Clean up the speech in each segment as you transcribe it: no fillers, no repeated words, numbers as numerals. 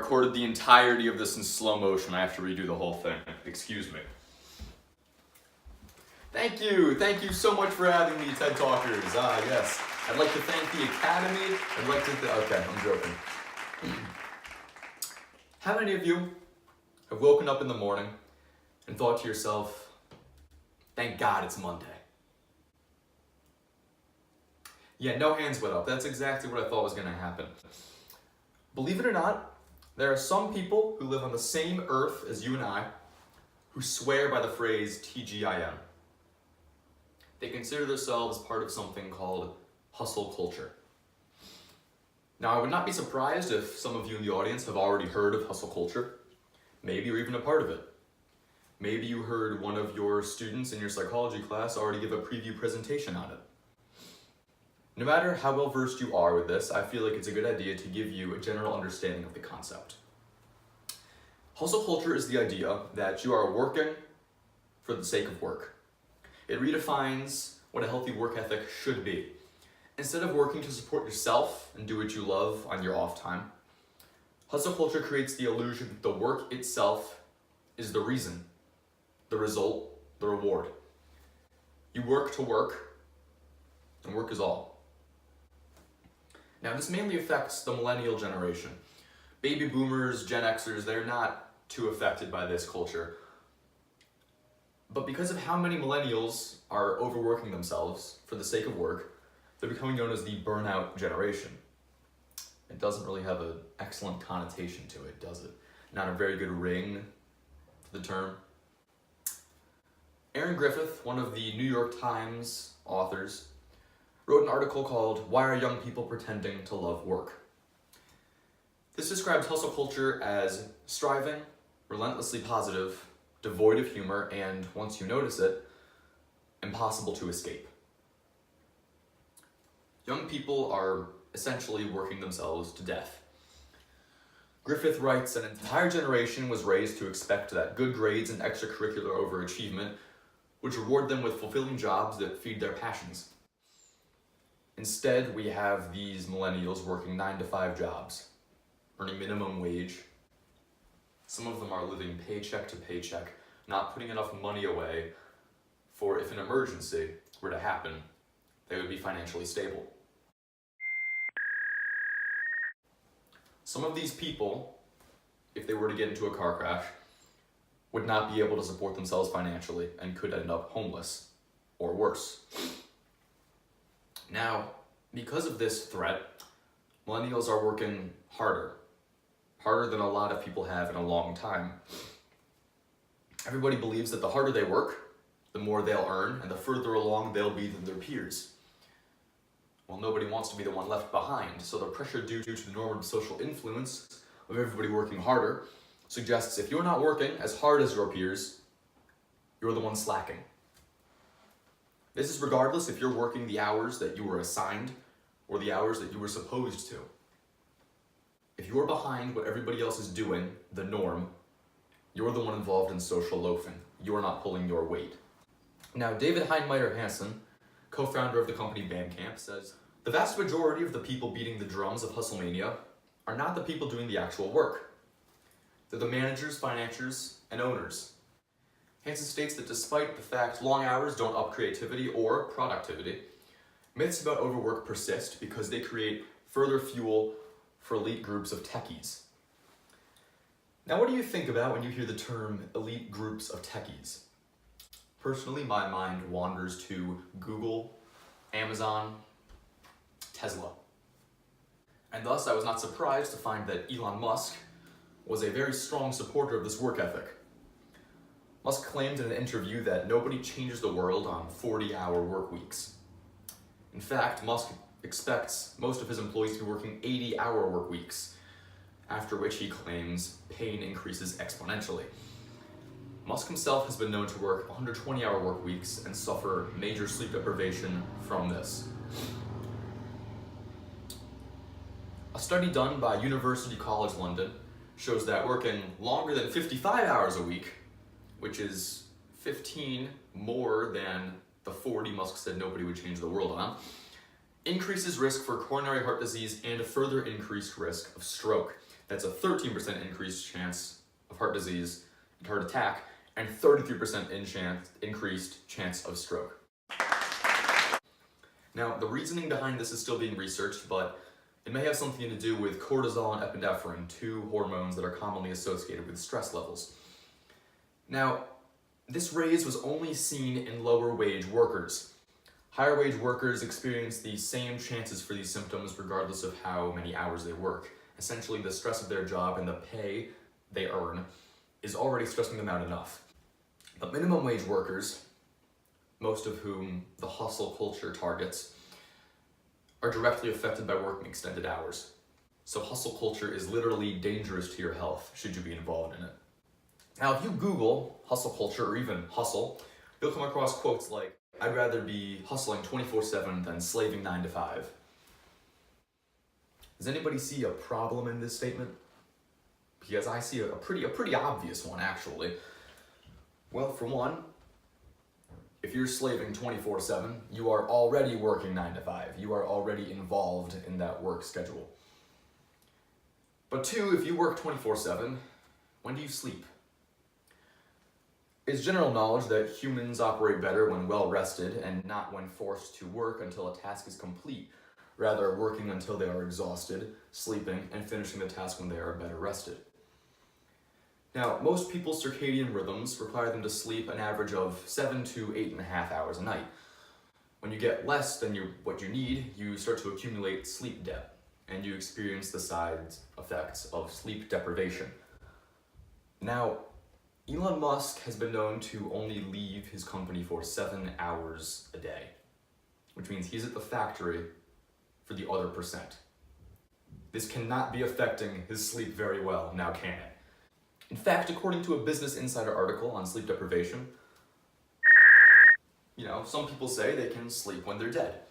recorded the entirety of this in slow motion. I have to redo the whole thing. Excuse me. Thank you so much for having me, TED Talkers. Yes. I'd like to thank the Academy. Okay, I'm joking. How many of you have woken up in the morning and thought to yourself, thank God it's Monday? Yeah, no hands went up. That's exactly what I thought was going to happen. Believe it or not, there are some people who live on the same earth as you and I who swear by the phrase TGIM. They consider themselves part of something called hustle culture. Now, I would not be surprised if some of you in the audience have already heard of hustle culture. Maybe you're even a part of it. Maybe you heard one of your students in your psychology class already give a preview presentation on it. No matter how well versed you are with this, I feel like it's a good idea to give you a general understanding of the concept. Hustle culture is the idea that you are working for the sake of work. It redefines what a healthy work ethic should be. Instead of working to support yourself and do what you love on your off time, hustle culture creates the illusion that the work itself is the reason, the result, the reward. You work to work, and work is all. Now, this mainly affects the millennial generation. Baby boomers, Gen Xers, they're not too affected by this culture. But because of how many millennials are overworking themselves for the sake of work, they're becoming known as the burnout generation. It doesn't really have an excellent connotation to it, does it? Not a very good ring to the term. Aaron Griffith, one of the New York Times authors, wrote an article called "Why Are Young People Pretending to Love Work?" This describes hustle culture as striving, relentlessly positive, devoid of humor, and, once you notice it, impossible to escape. Young people are essentially working themselves to death. Griffith writes, an entire generation was raised to expect that good grades and extracurricular overachievement would reward them with fulfilling jobs that feed their passions. Instead, we have these millennials working 9-to-5 jobs, earning minimum wage. Some of them are living paycheck to paycheck, not putting enough money away for if an emergency were to happen, they would be financially stable. Some of these people, if they were to get into a car crash, would not be able to support themselves financially and could end up homeless or worse. Now, because of this threat, millennials are working harder than a lot of people have in a long time. Everybody believes that the harder they work, the more they'll earn, and the further along they'll be than their peers. Well, nobody wants to be the one left behind, so the pressure due to the normative social influence of everybody working harder suggests if you're not working as hard as your peers, you're the one slacking. This is regardless if you're working the hours that you were assigned or the hours that you were supposed to. If you're behind what everybody else is doing, the norm, you're the one involved in social loafing. You're not pulling your weight. Now, David Heinemeier Hansen, co-founder of the company Bandcamp, says, the vast majority of the people beating the drums of hustlemania are not the people doing the actual work. They're the managers, financiers, and owners. Hansen states that despite the fact long hours don't up creativity or productivity, myths about overwork persist because they create further fuel for elite groups of techies. Now, what do you think about when you hear the term elite groups of techies? Personally, my mind wanders to Google, Amazon, Tesla. And thus, I was not surprised to find that Elon Musk was a very strong supporter of this work ethic. Musk claimed in an interview that nobody changes the world on 40-hour work weeks. In fact, Musk expects most of his employees to be working 80-hour work weeks, after which he claims pain increases exponentially. Musk himself has been known to work 120-hour work weeks and suffer major sleep deprivation from this. A study done by University College London shows that working longer than 55 hours a week, which is 15 more than the 40 Musk said nobody would change the world on, increases risk for coronary heart disease and a further increased risk of stroke. That's a 13% increased chance of heart disease and heart attack, and 33% increased chance of stroke. Now, the reasoning behind this is still being researched, but it may have something to do with cortisol and epinephrine, two hormones that are commonly associated with stress levels. Now, this raise was only seen in lower wage workers. Higher wage workers experience the same chances for these symptoms regardless of how many hours they work. Essentially, the stress of their job and the pay they earn is already stressing them out enough. But minimum wage workers, most of whom the hustle culture targets, are directly affected by working extended hours. So hustle culture is literally dangerous to your health should you be involved in it. Now, if you Google hustle culture or even hustle, you'll come across quotes like, "I'd rather be hustling 24/7 than slaving 9 to 5. Does anybody see a problem in this statement? Because I see a pretty obvious one, actually. Well, for one, if you're slaving 24/7, you are already working 9 to 5. You are already involved in that work schedule. But two, if you work 24/7, when do you sleep? It's general knowledge that humans operate better when well rested and not when forced to work until a task is complete, rather working until they are exhausted, sleeping, and finishing the task when they are better rested. Now, most people's circadian rhythms require them to sleep an average of 7 to 8.5 hours a night. When you get less than what you need, you start to accumulate sleep debt, and you experience the side effects of sleep deprivation. Now, Elon Musk has been known to only leave his company for 7 hours a day, which means he's at the factory for the other percent. This cannot be affecting his sleep very well, now can it? In fact, according to a Business Insider article on sleep deprivation, some people say they can sleep when they're dead.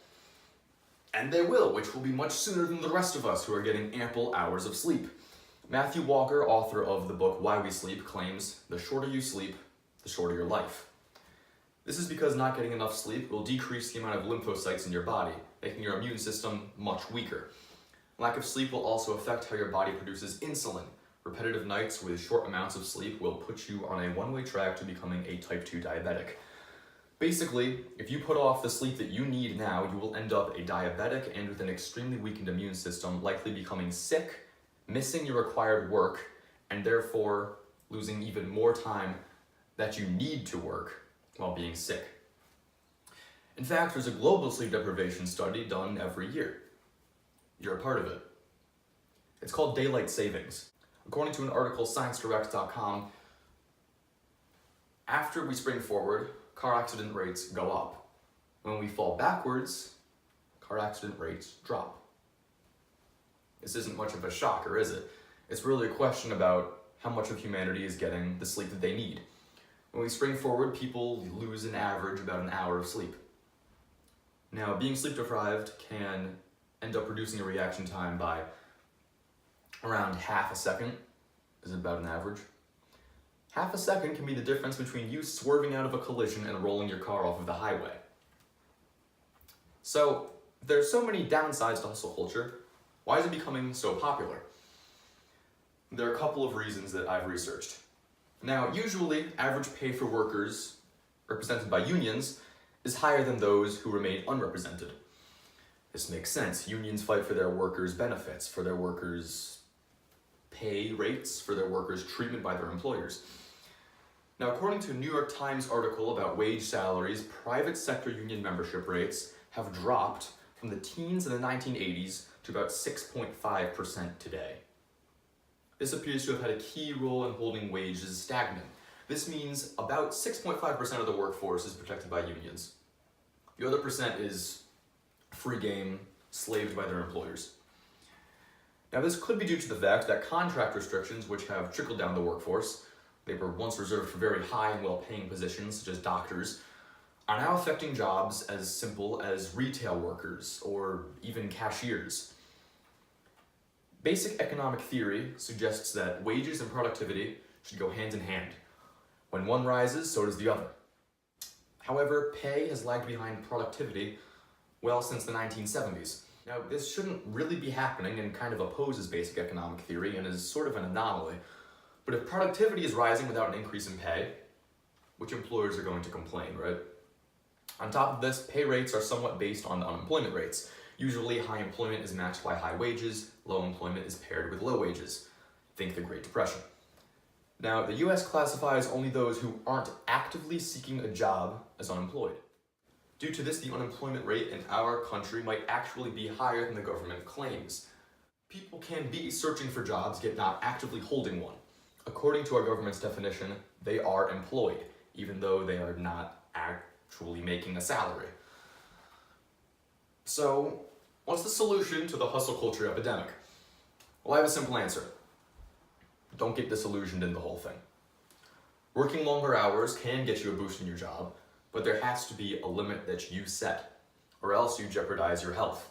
And they will, which will be much sooner than the rest of us who are getting ample hours of sleep. Matthew Walker, author of the book Why We Sleep, claims, "The shorter you sleep, the shorter your life." This is because not getting enough sleep will decrease the amount of lymphocytes in your body, making your immune system much weaker. Lack of sleep will also affect how your body produces insulin. Repetitive nights with short amounts of sleep will put you on a one-way track to becoming a type 2 diabetic. Basically, if you put off the sleep that you need now, you will end up a diabetic and with an extremely weakened immune system, likely becoming sick, missing your required work, and therefore losing even more time that you need to work while being sick. In fact, there's a global sleep deprivation study done every year. You're a part of it. It's called daylight savings. According to an article, ScienceDirect.com, after we spring forward, car accident rates go up. When we fall backwards, car accident rates drop. This isn't much of a shocker, is it? It's really a question about how much of humanity is getting the sleep that they need. When we spring forward, people lose an average about an hour of sleep. Now, being sleep deprived can end up reducing your reaction time by around half a second, is about an average. Half a second can be the difference between you swerving out of a collision and rolling your car off of the highway. So, there's so many downsides to hustle culture. Why is it becoming so popular? There are a couple of reasons that I've researched. Now, usually, average pay for workers represented by unions is higher than those who remain unrepresented. This makes sense. Unions fight for their workers' benefits, for their workers' pay rates, for their workers' treatment by their employers. Now, according to a New York Times article about wage salaries, private sector union membership rates have dropped from the teens in the 1980s to about 6.5% today. This appears to have had a key role in holding wages stagnant. This means about 6.5% of the workforce is protected by unions. The other percent is free game, slaved by their employers. Now, this could be due to the fact that contract restrictions, which have trickled down the workforce, they were once reserved for very high and well-paying positions, such as doctors, are now affecting jobs as simple as retail workers or even cashiers. Basic economic theory suggests that wages and productivity should go hand in hand. When one rises, so does the other. However, pay has lagged behind productivity well since the 1970s. Now, this shouldn't really be happening and kind of opposes basic economic theory and is sort of an anomaly. But if productivity is rising without an increase in pay, which employers are going to complain, right? On top of this, pay rates are somewhat based on unemployment rates. Usually, high employment is matched by high wages, low employment is paired with low wages. Think the Great Depression. Now, the US classifies only those who aren't actively seeking a job as unemployed. Due to this, the unemployment rate in our country might actually be higher than the government claims. People can be searching for jobs, yet not actively holding one. According to our government's definition, they are employed, even though they are not actually making a salary. So, what's the solution to the hustle culture epidemic? Well, I have a simple answer. Don't get disillusioned in the whole thing. Working longer hours can get you a boost in your job, but there has to be a limit that you set, or else you jeopardize your health.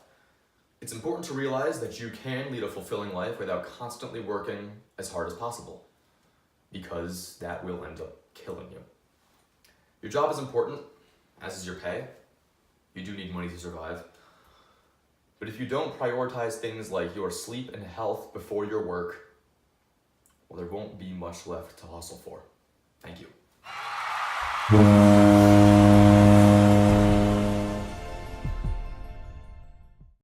It's important to realize that you can lead a fulfilling life without constantly working as hard as possible, because that will end up killing you. Your job is important, as is your pay. You do need money to survive. But if you don't prioritize things like your sleep and health before your work, well, there won't be much left to hustle for. Thank you.